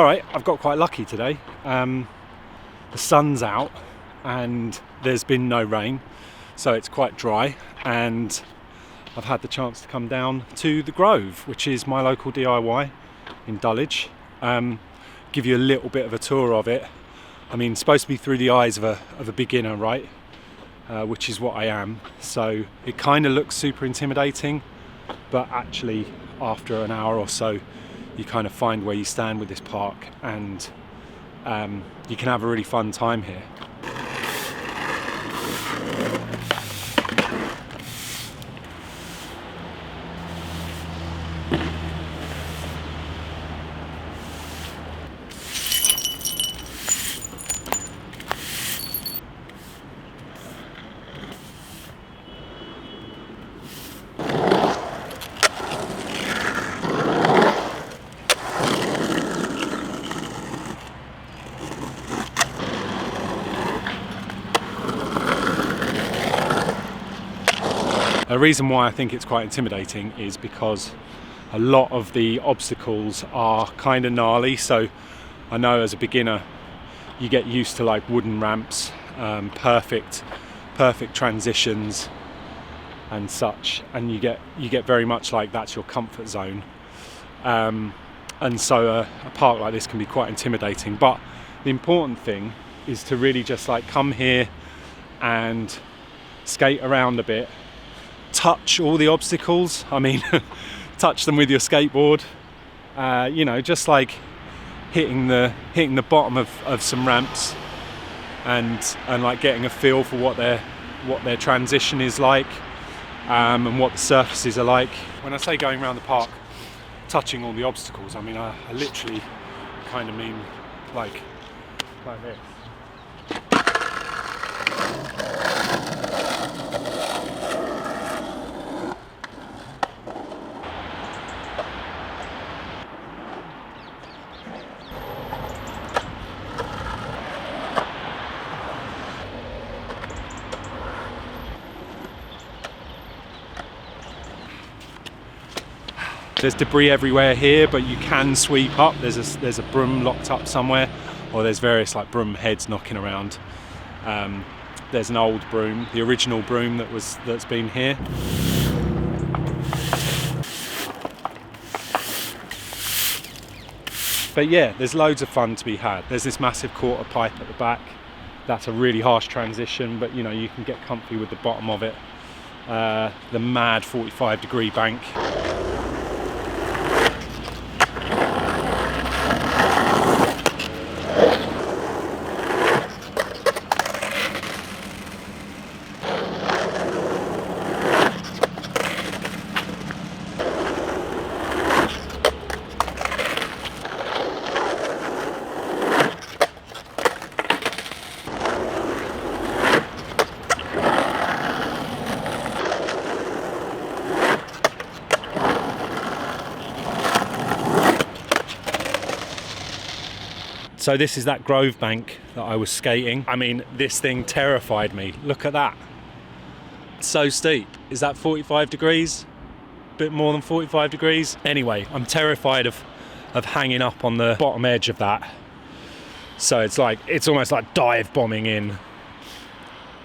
All right, I've got quite lucky today. The sun's out and there's been no rain, so it's quite dry, and I've had the chance to come down to the Grove, which is my local DIY in Dulwich. Give you a little bit of a tour of it. I mean, it's supposed to be through the eyes of a beginner, right? Which is what I am. So it kind of looks super intimidating, but actually after an hour or so, you kind of find where you stand with this park, and you can have a really fun time here. The reason why I think it's quite intimidating is because a lot of the obstacles are kind of gnarly. So I know as a beginner you get used to like wooden ramps, perfect transitions and such, and you get very much like that's your comfort zone. And so a park like this can be quite intimidating, but the important thing is to really just like come here and skate around a bit, touch all the obstacles. I mean, touch them with your skateboard. You know, just like hitting the bottom of some ramps, and like getting a feel for what their transition is like, and what the surfaces are like. When I say going around the park, touching all the obstacles, I mean I literally kind of mean like this. There's debris everywhere here, but you can sweep up. There's a broom locked up somewhere, or there's various like broom heads knocking around. There's an old broom, the original broom that's been here. But yeah, there's loads of fun to be had. There's this massive quarter pipe at the back. That's a really harsh transition, but you know, you can get comfy with the bottom of it. The mad 45-degree bank. So this is that Grove bank that I was skating. I mean, this thing terrified me. Look at that. It's so steep. Is that 45 degrees? A bit more than 45 degrees? Anyway, I'm terrified of hanging up on the bottom edge of that. So it's almost like dive bombing in.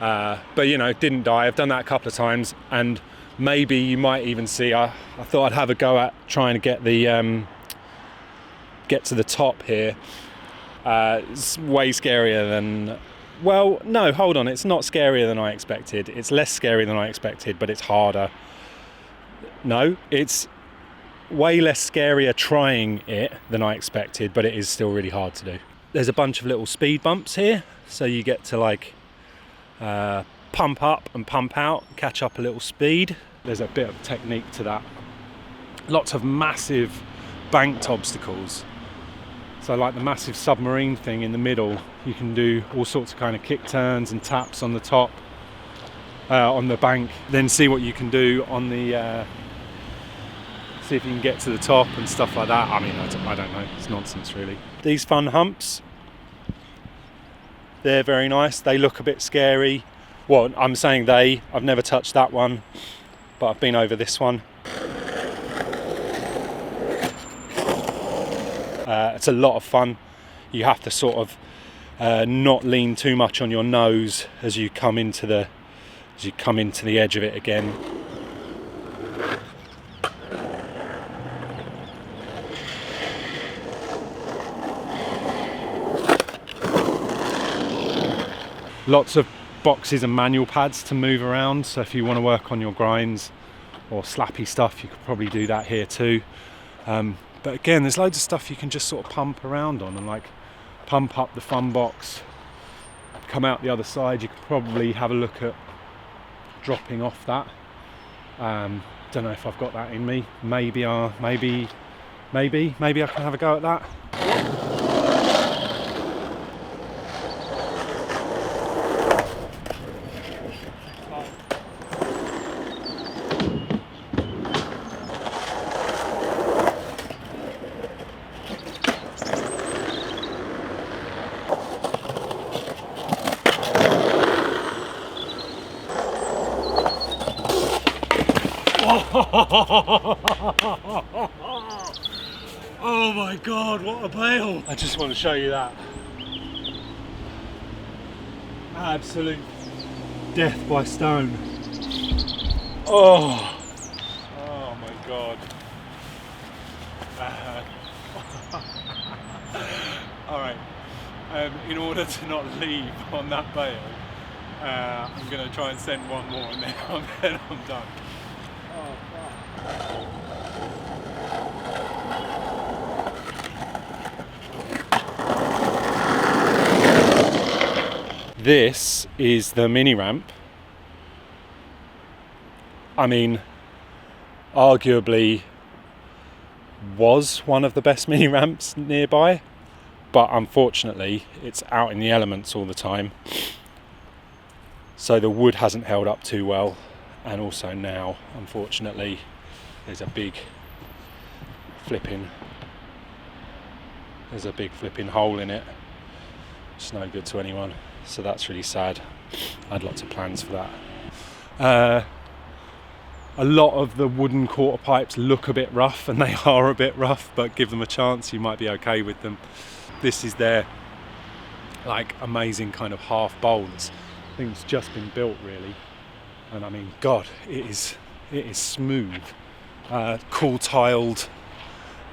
But you know, didn't die. I've done that a couple of times, and maybe you might even see, I thought I'd have a go at trying to get to the top here. It's way scarier than, well, no, hold on, it's not scarier than I expected. It's less scary than I expected, but it's harder. No, it's way less scarier trying it than I expected, but it is still really hard to do. There's a bunch of little speed bumps here, so you get to like pump up and pump out, catch up a little speed. There's a bit of technique to that. Lots of massive banked obstacles. So like the massive submarine thing in the middle, you can do all sorts of kind of kick turns and taps on the top, on the bank. Then see what you can do on the, see if you can get to the top and stuff like that. I mean, I don't know, it's nonsense really. These fun humps, they're very nice. They look a bit scary. Well, I'm saying I've never touched that one, but I've been over this one. It's a lot of fun. You have to sort of not lean too much on your nose as you come into the edge of it again. Lots of boxes and manual pads to move around, so if you want to work on your grinds or slappy stuff, you could probably do that here too. But again, there's loads of stuff you can just sort of pump around on, and like pump up the fun box, come out the other side. You could probably have a look at dropping off that. Don't know if I've got that in me. Maybe I can have a go at that. Oh my god, what a bail! I just want to show you that. Absolute death by stone. Oh my god. Alright, in order to not leave on that bail, I'm going to try and send one more and then I'm done. Oh, fuck. This is the mini ramp. I mean, arguably was one of the best mini ramps nearby, but unfortunately it's out in the elements all the time, so the wood hasn't held up too well. And also now, unfortunately, there's a big flipping hole in it. It's no good to anyone, so that's really sad. I had lots of plans for that. A lot of the wooden quarter pipes look a bit rough, and they are a bit rough, but give them a chance, you might be okay with them. This is their like amazing kind of half bowl. I think it's just been built really. And I mean, God, it is smooth. Cool tiled.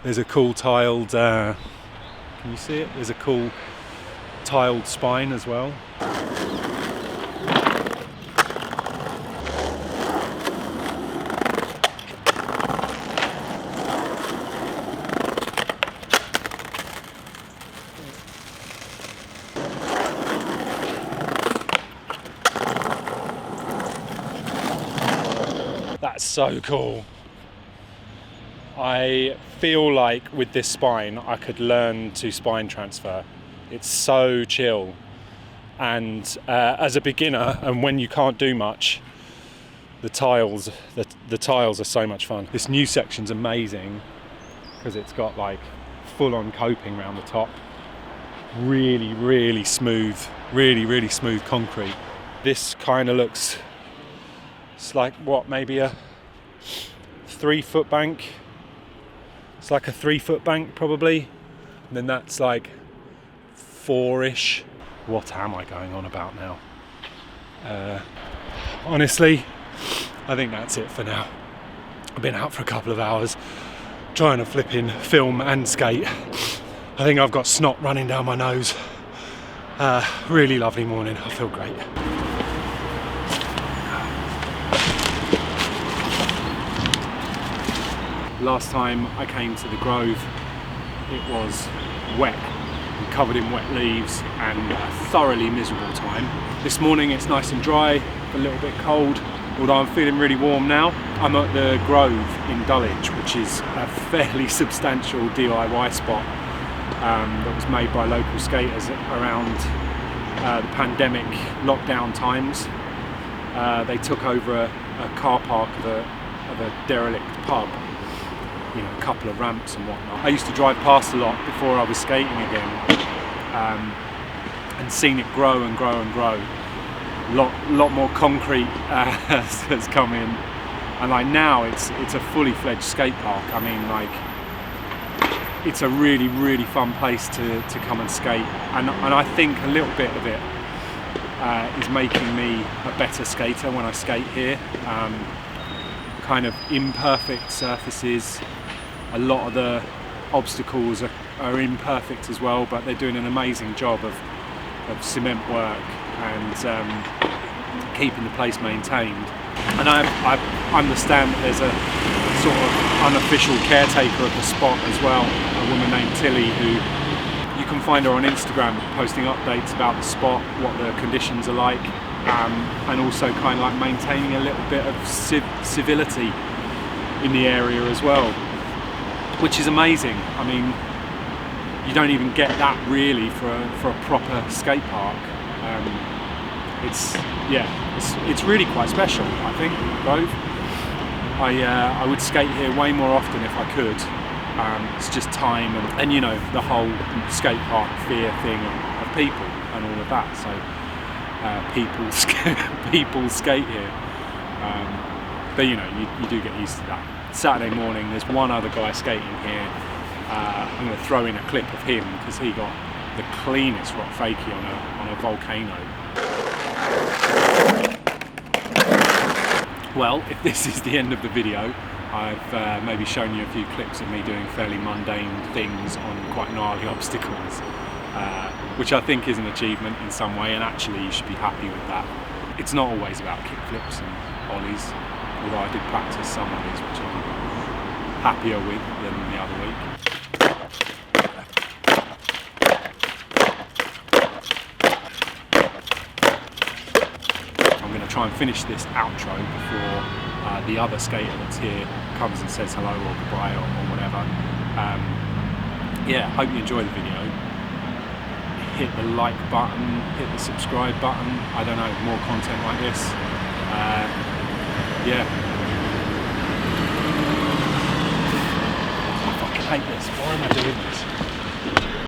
There's a cool tiled. Can you see it? There's a cool tiled spine as well. That's so cool. I feel like with this spine I could learn to spine transfer. It's so chill, and as a beginner, and when you can't do much, the tiles are so much fun. This new section's amazing because it's got like full-on coping around the top. Really smooth, really smooth concrete. This kind of looks, it's like what, maybe a 3-foot bank. It's like a 3-foot bank probably, and then that's like 4-ish. What am I going on about now? Honestly, I think that's it for now. I've been out for a couple of hours trying to flipping film and skate. I think I've got snot running down my nose. Really lovely morning, I feel great. Last time I came to the Grove, it was wet and covered in wet leaves and a thoroughly miserable time. This morning it's nice and dry, a little bit cold, although I'm feeling really warm now. I'm at the Grove in Dulwich, which is a fairly substantial DIY spot that was made by local skaters around the pandemic lockdown times. They took over a car park of a derelict pub, you know, a couple of ramps and whatnot. I used to drive past a lot before I was skating again, and seen it grow and grow and grow. Lot more concrete has come in, and like now it's a fully fledged skate park. I mean, like it's a really, really fun place to come and skate, and I think a little bit of it is making me a better skater when I skate here. Kind of imperfect surfaces, a lot of the obstacles are imperfect as well, but they're doing an amazing job of cement work and keeping the place maintained. And I understand that there's a sort of unofficial caretaker of the spot as well, a woman named Tilly, who you can find her on Instagram posting updates about the spot, what the conditions are like, and also kind of like maintaining a little bit of civility in the area as well, which is amazing. I mean, you don't even get that really for a proper skate park. It's really quite special, I think, Grove. I would skate here way more often if I could. It's just time and you know, the whole skate park fear thing of people and all of that. So people skate here, but you know, you do get used to that. Saturday morning, there's one other guy skating here. I'm going to throw in a clip of him because he got the cleanest rock fakie on a volcano. Well, if this is the end of the video, I've maybe shown you a few clips of me doing fairly mundane things on quite gnarly obstacles, which I think is an achievement in some way, and actually you should be happy with that. It's not always about kickflips and ollies, although I did practice some ollies, which I'm happier with than the other week. I'm going to try and finish this outro before the other skater that's here comes and says hello or goodbye or whatever. Yeah, hope you enjoy the video. Hit the like button, hit the subscribe button. I don't know, more content like this. Yeah. I fucking hate this. Why am I doing this?